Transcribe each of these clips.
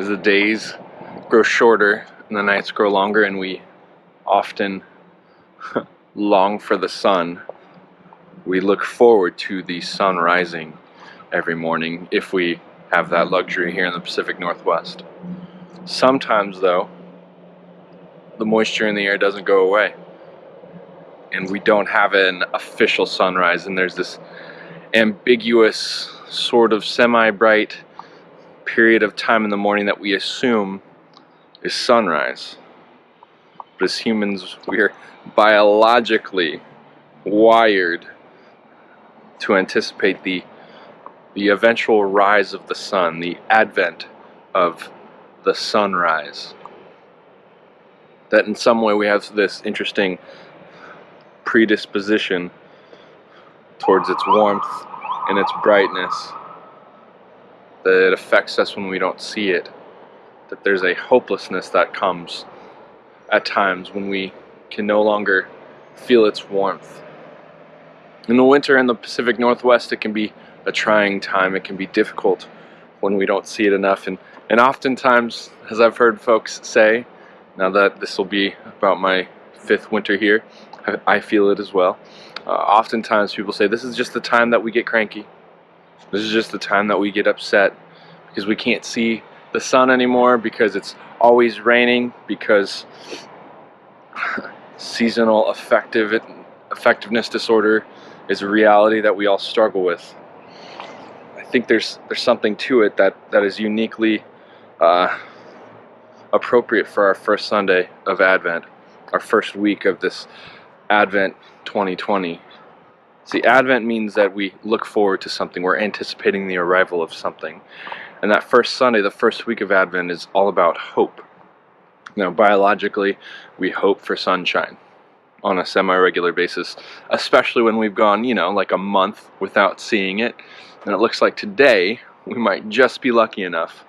as the days grow shorter and the nights grow longer, and we often long for the sun. We look forward to the sun rising every morning if we have that luxury here in the Pacific Northwest. Sometimes, though, the moisture in the air doesn't go away, and we don't have an official sunrise, and there's this ambiguous, sort of semi-bright period of time in the morning that we assume is sunrise. But as humans, we're biologically wired to anticipate the eventual rise of the sun, the advent of the sunrise. That in some way we have this interesting predisposition towards its warmth and its brightness, that it affects us when we don't see it, that there's a hopelessness that comes at times when we can no longer feel its warmth. In the winter in the Pacific Northwest, it can be a trying time. It can be difficult when we don't see it enough, and oftentimes, as I've heard folks say, now that this will be about my 5th winter here, I feel it as well. Oftentimes people say this is just the time that we get cranky. This is just the time that we get upset because we can't see the sun anymore, because it's always raining, because seasonal effectiveness disorder is a reality that we all struggle with. I think there's something to it that is uniquely appropriate for our first Sunday of Advent, our first week of this Advent 2020. See, Advent means that we look forward to something. We're anticipating the arrival of something. And that first Sunday, the first week of Advent, is all about hope. Now, biologically, we hope for sunshine on a semi-regular basis, especially when we've gone, like a month without seeing it. And it looks like today we might just be lucky enough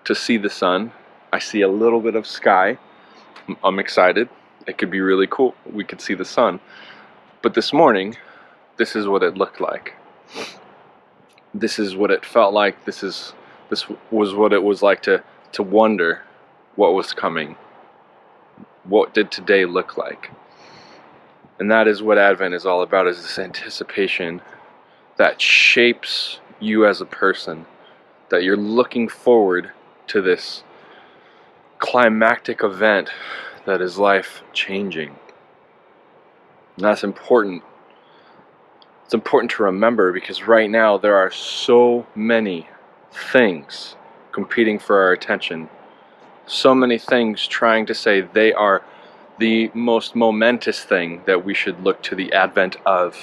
to see the sun. I see a little bit of sky. I'm excited. It could be really cool. We could see the sun. But this morning, this is what it looked like. This is what it felt like. This was what it was like to wonder what was coming. What did today look like? And that is what Advent is all about, is this anticipation that shapes you as a person, that you're looking forward to this climactic event that is life changing. And that's important. It's important to remember, because right now there are so many things competing for our attention. So many things trying to say they are the most momentous thing that we should look to the advent of.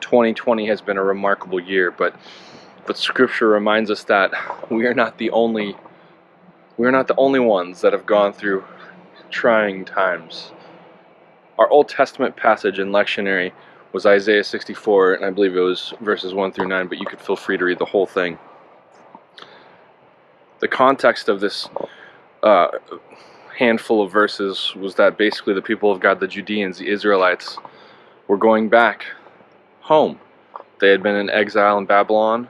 2020 has been a remarkable year, but Scripture reminds us that we are not the only ones that have gone through trying times. Our Old Testament passage in lectionary was Isaiah 64, and I believe it was verses 1 through 9, but you could feel free to read the whole thing. The context of this handful of verses was that basically the people of God, the Judeans, the Israelites, were going back home. They had been in exile in Babylon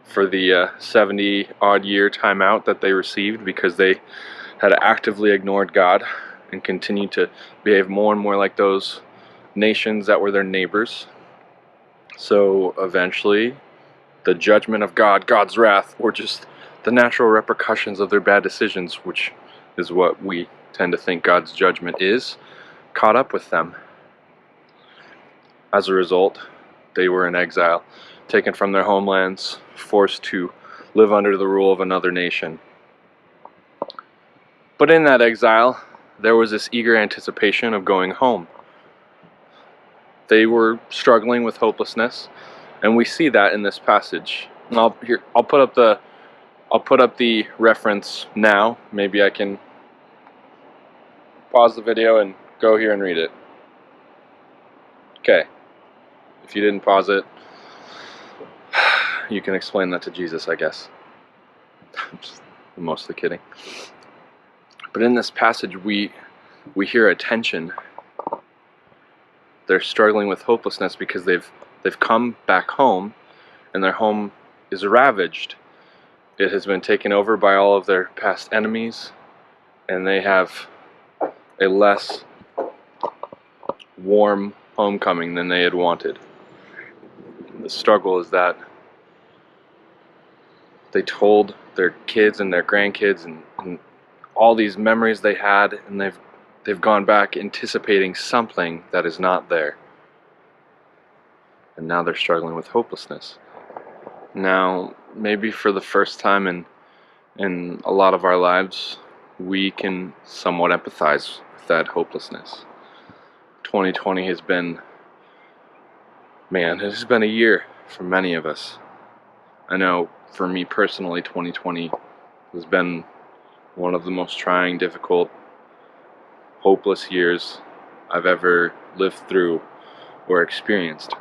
for the 70-odd year timeout that they received because they had actively ignored God and continued to behave more and more like those nations that were their neighbors. So eventually, the judgment of God, God's wrath, or just the natural repercussions of their bad decisions, which is what we tend to think God's judgment is, caught up with them. As a result, they were in exile, taken from their homelands, forced to live under the rule of another nation. But in that exile, there was this eager anticipation of going home. They were struggling with hopelessness, and we see that in this passage. And I'll put up the reference now. Maybe I can pause the video and go here and read it. Okay. If you didn't pause it, you can explain that to Jesus, I guess. I'm just mostly kidding. But in this passage, we hear a tension. They're struggling with hopelessness because they've come back home, and their home is ravaged. It has been taken over by all of their past enemies, and they have a less warm homecoming than they had wanted. The struggle is that they told their kids and their grandkids and all these memories they had, and they've gone back anticipating something that is not there. And now they're struggling with hopelessness. Now, maybe for the first time in a lot of our lives, we can somewhat empathize with that hopelessness. 2020 has been, it has been a year for many of us. I know for me personally, 2020 has been one of the most trying, difficult, hopeless years I've ever lived through or experienced.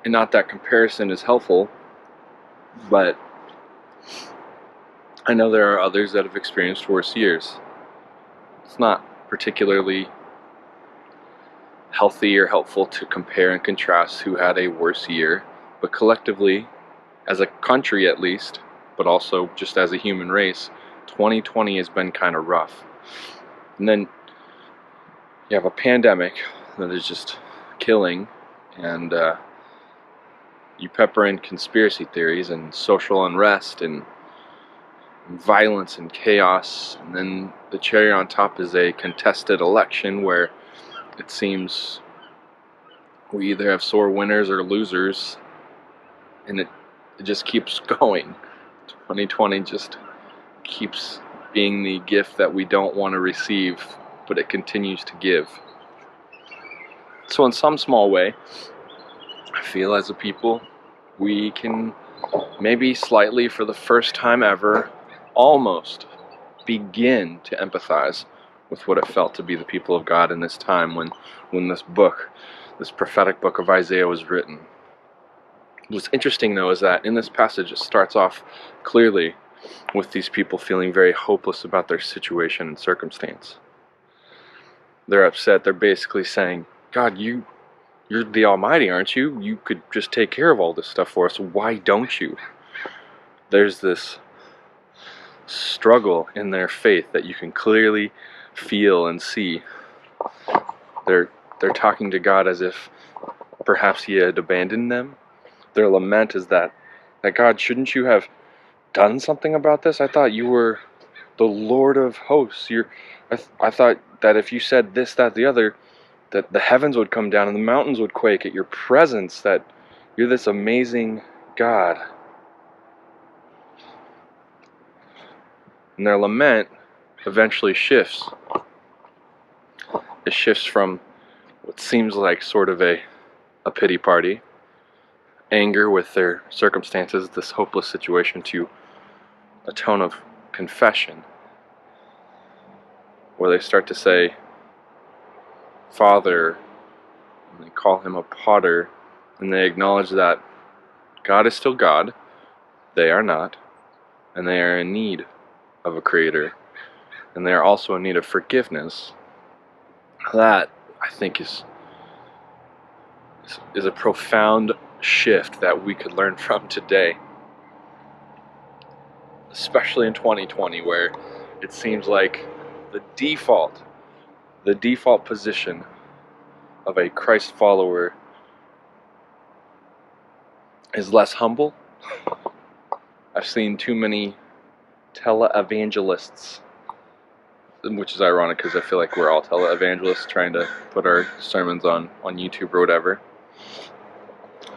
And not that comparison is helpful, but I know there are others that have experienced worse years. It's not particularly healthy or helpful to compare and contrast who had a worse year, but collectively, as a country at least, but also just as a human race, 2020 has been kind of rough. And then you have a pandemic that is just killing, and you pepper in conspiracy theories and social unrest and violence and chaos, and then the cherry on top is a contested election where it seems we either have sore winners or losers, and it just keeps going. 2020 just keeps being the gift that we don't want to receive, but it continues to give. So in some small way, I feel as a people, we can maybe slightly, for the first time ever, almost begin to empathize with what it felt to be the people of God in this time when this book, this prophetic book of Isaiah was written. What's interesting though is that in this passage it starts off clearly with these people feeling very hopeless about their situation and circumstance. They're upset. They're basically saying, God, you're the Almighty, aren't you? You could just take care of all this stuff for us. Why don't you? There's this struggle in their faith that you can clearly feel and see. They're talking to God as if perhaps He had abandoned them. Their lament is that God, shouldn't you have done something about this? I thought you were the Lord of hosts. I thought that if you said this, that, the other, that the heavens would come down and the mountains would quake at your presence, that you're this amazing God. And their lament eventually shifts. It shifts from what seems like sort of a pity party, anger with their circumstances, this hopeless situation, to a tone of confession, where they start to say, Father, and they call Him a potter, and they acknowledge that God is still God, they are not, and they are in need of a Creator, and they are also in need of forgiveness. That, I think, is a profound shift that we could learn from today, especially in 2020, where it seems like the default position of a Christ follower is less humble. I've seen too many televangelists, which is ironic because I feel like we're all televangelists trying to put our sermons on YouTube or whatever.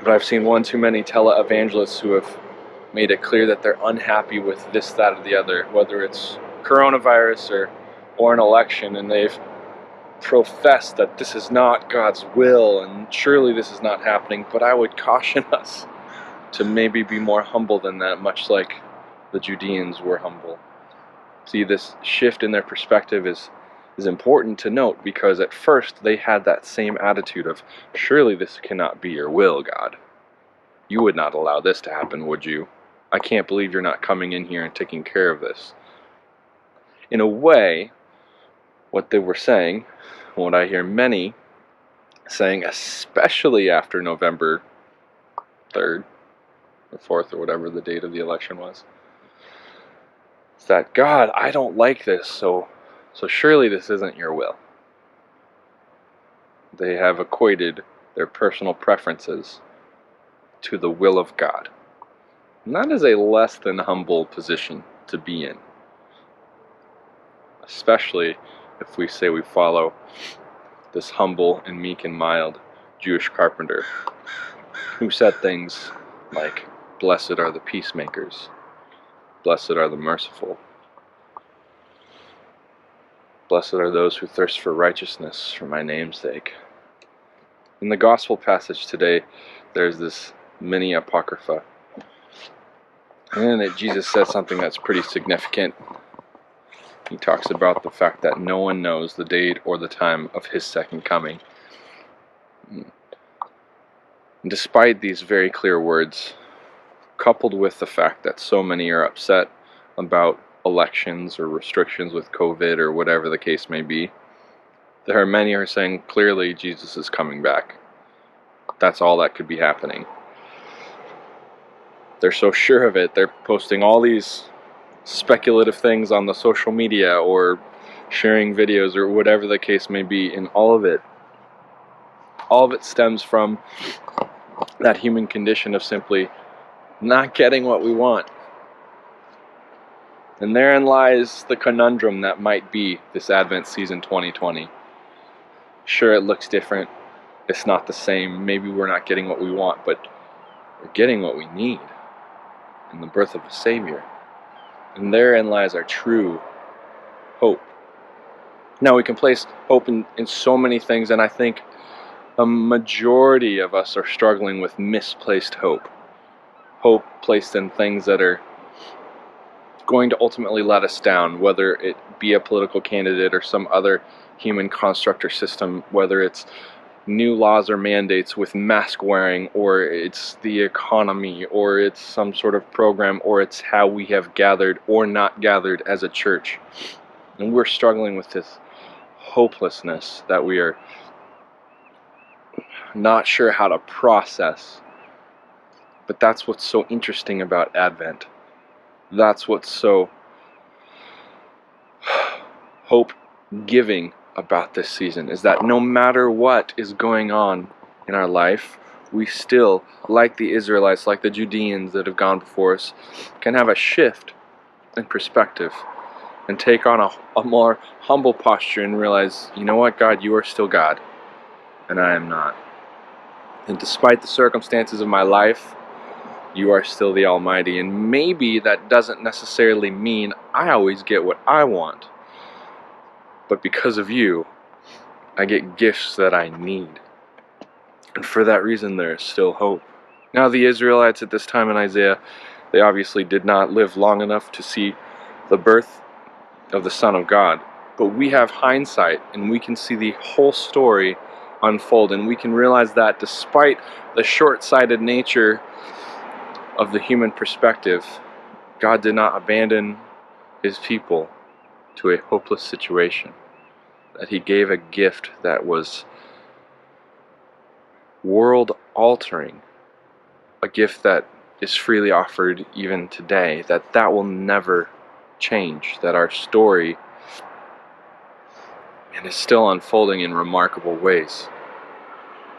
But I've seen one too many televangelists who have made it clear that they're unhappy with this, that, or the other, whether it's coronavirus or an election, and they've professed that this is not God's will and surely this is not happening. But I would caution us to maybe be more humble than that, much like the Judeans were humble. See, this shift in their perspective is important to note, because at first they had that same attitude of, surely this cannot be your will, God. You would not allow this to happen, would you? I can't believe you're not coming in here and taking care of this. In a way, what they were saying, what I hear many saying, especially after November 3rd, or 4th, or whatever the date of the election was. It's that, God, I don't like this, so surely this isn't your will. They have equated their personal preferences to the will of God. And that is a less than humble position to be in, especially if we say we follow this humble and meek and mild Jewish carpenter who said things like, "Blessed are the peacemakers, blessed are the merciful, blessed are those who thirst for righteousness for my name's sake." In the gospel passage today, there's this mini apocrypha, and in it Jesus says something that's pretty significant. He talks about the fact that no one knows the date or the time of his second coming. And despite these very clear words, coupled with the fact that so many are upset about elections or restrictions with COVID or whatever the case may be, there are many who are saying clearly Jesus is coming back. That's all that could be happening. They're so sure of it, they're posting all these speculative things on the social media or sharing videos or whatever the case may be, and all of it stems from that human condition of simply not getting what we want. And therein lies the conundrum that might be this Advent season 2020. Sure, it looks different, it's not the same, maybe we're not getting what we want, but we're getting what we need in the birth of a Savior. And therein lies our true hope. Now, we can place hope in so many things, and I think a majority of us are struggling with misplaced hope. Hope placed in things that are going to ultimately let us down, whether it be a political candidate or some other human construct or system, whether it's new laws or mandates with mask wearing, or it's the economy, or it's some sort of program, or it's how we have gathered or not gathered as a church. And we're struggling with this hopelessness that we are not sure how to process. But that's what's so interesting about Advent. That's what's so hope-giving about this season, is that no matter what is going on in our life, we still, like the Israelites, like the Judeans that have gone before us, can have a shift in perspective and take on a more humble posture and realize, you know what, God, you are still God, and I am not. And despite the circumstances of my life, you are still the Almighty. And maybe that doesn't necessarily mean I always get what I want, but because of you, I get gifts that I need. And for that reason, there is still hope. Now, the Israelites at this time in Isaiah, they obviously did not live long enough to see the birth of the Son of God. But we have hindsight, and we can see the whole story unfold, and we can realize that despite the short-sighted nature of the human perspective, God did not abandon his people to a hopeless situation. That he gave a gift that was world-altering, a gift that is freely offered even today, that will never change, that our story and is still unfolding in remarkable ways.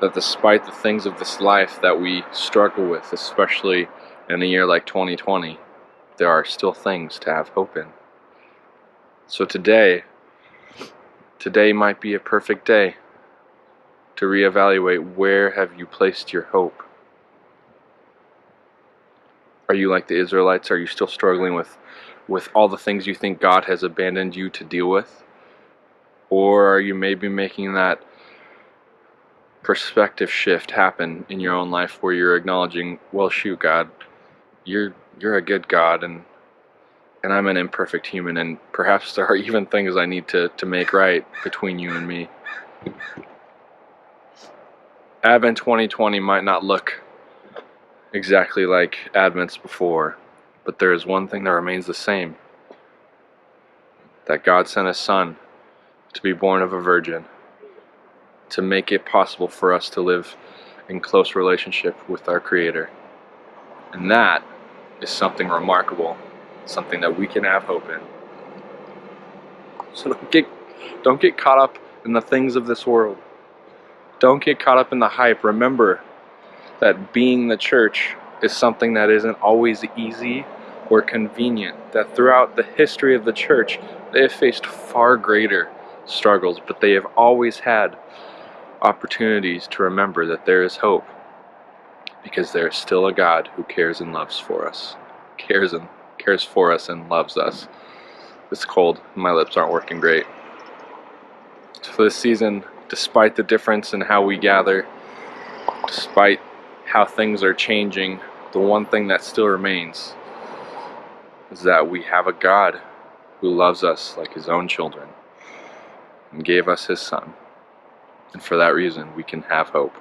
That despite the things of this life that we struggle with, especially in a year like 2020, there are still things to have hope in. So today might be a perfect day to reevaluate, where have you placed your hope? Are you like the Israelites? Are you still struggling with all the things you think God has abandoned you to deal with? Or are you maybe making that perspective shift happen in your own life where you're acknowledging, well, shoot, God, you're a good God, and I'm an imperfect human, and perhaps there are even things I need to make right between you and me. Advent 2020 might not look exactly like Advents before, but there is one thing that remains the same: that God sent His Son to be born of a virgin, to make it possible for us to live in close relationship with our Creator. And that is something remarkable, something that we can have hope in. So don't get caught up in the things of this world. Don't get caught up in the hype. Remember that being the church is something that isn't always easy or convenient. That throughout the history of the church, they have faced far greater struggles, but they have always had opportunities to remember that there is hope, because there is still a God who cares and loves for us. Cares for us and loves us. It's cold. My lips aren't working great. So this season, despite the difference in how we gather, despite how things are changing, the one thing that still remains is that we have a God who loves us like his own children and gave us his Son. And for that reason, we can have hope.